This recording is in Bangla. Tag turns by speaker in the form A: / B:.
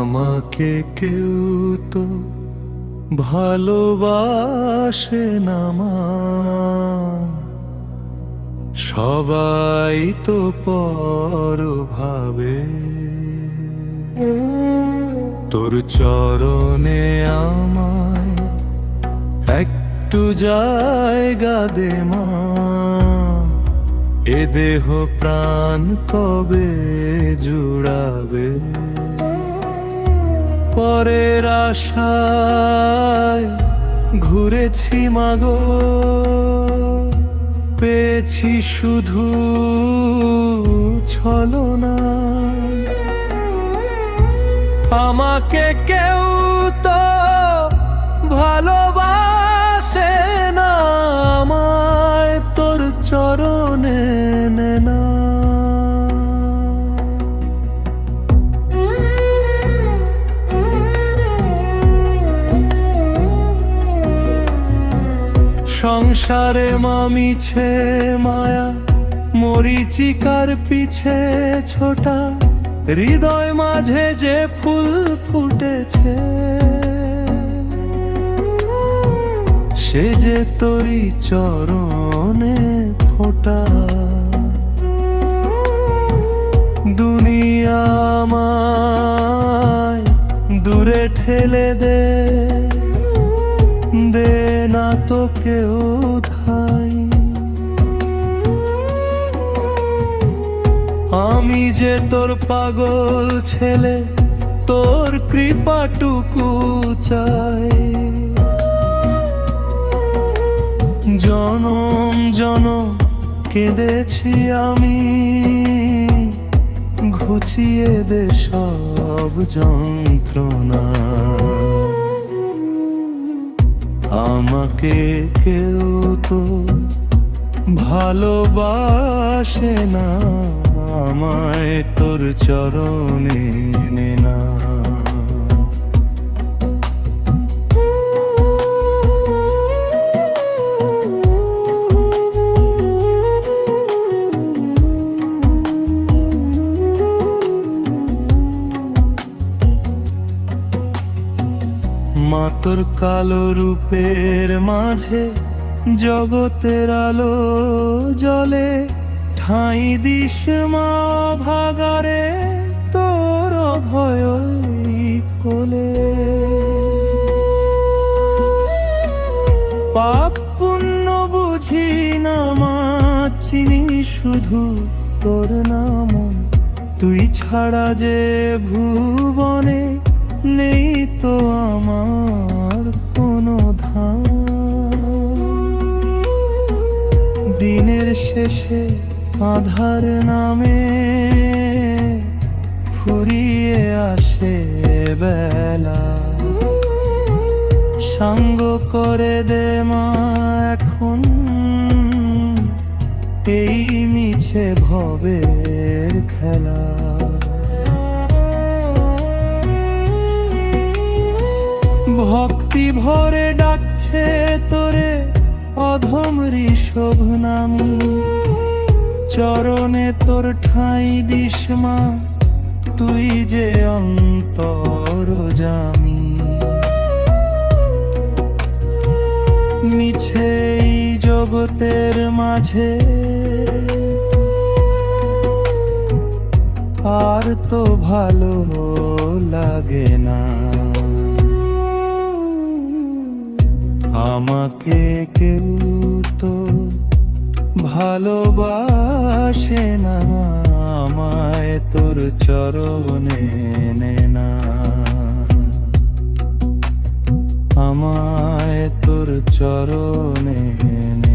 A: আমাকে কেউ তো ভালোবাসে না মা, সবাই তো পর ভাবে। তোর চরণে আমায় একটু জায়গা দে মা, এ দেহ প্রাণ কবে জুড়াবে। পরের আশায় ঘুরেছি মাগো, পেয়েছি শুধু ছলনা। আমাকে কেউ তো ভালোবাসে না, আমায় তোর চরণে নে না। সংসারে মামিছে মায়া, মরিচিকার পিছে ছোটা, হৃদয় মাঝে যে ফুল ফুটেছে, সে যে তোরি চরণে ফোটা। দুনিয়া আমায় দূরে ঠেলে দে, দে না তো কেউ ধাই। আমি যে তোর পাগল ছেলে, তোর কৃপাটুকু চাই। জনম জনম কেঁদেছি আমি, ঘুচিয়ে দে সব যন্ত্রণা। আমাকে কেউ তো ভালোবাসে না, আমায় তোর চরণে নে না। মা তোর কালো রূপের মাঝে জগতের আলো জ্বলে, ঠাঁই দিস মা ভাগারে তোর ভয় কোলে। পাপ পুণ্য বুঝি না মা, চিনি শুধু তোর নাম। তুই ছাড়া যে ভুবনে নেই তো আমার কোনো ধাম। দিনের শেষে আধার নামে ফুরিয়ে আসে বেলা, সাঙ্গ করে দে মা এখন এই মিছে ভবের খেলা। ভক্তি ভরে ডাকছে তোরে অধম ঋষভ নামী, চরণে তোর ঠাঁই দিস মা, তুই যে অন্তর্যামী। মিছে এই জগতের মাঝে আর তো ভালো লাগে না। আমাকে কেউ তো ভালোবাসে না, আমায় তোর চরণে নে না। আমায় তোর চরণে নে।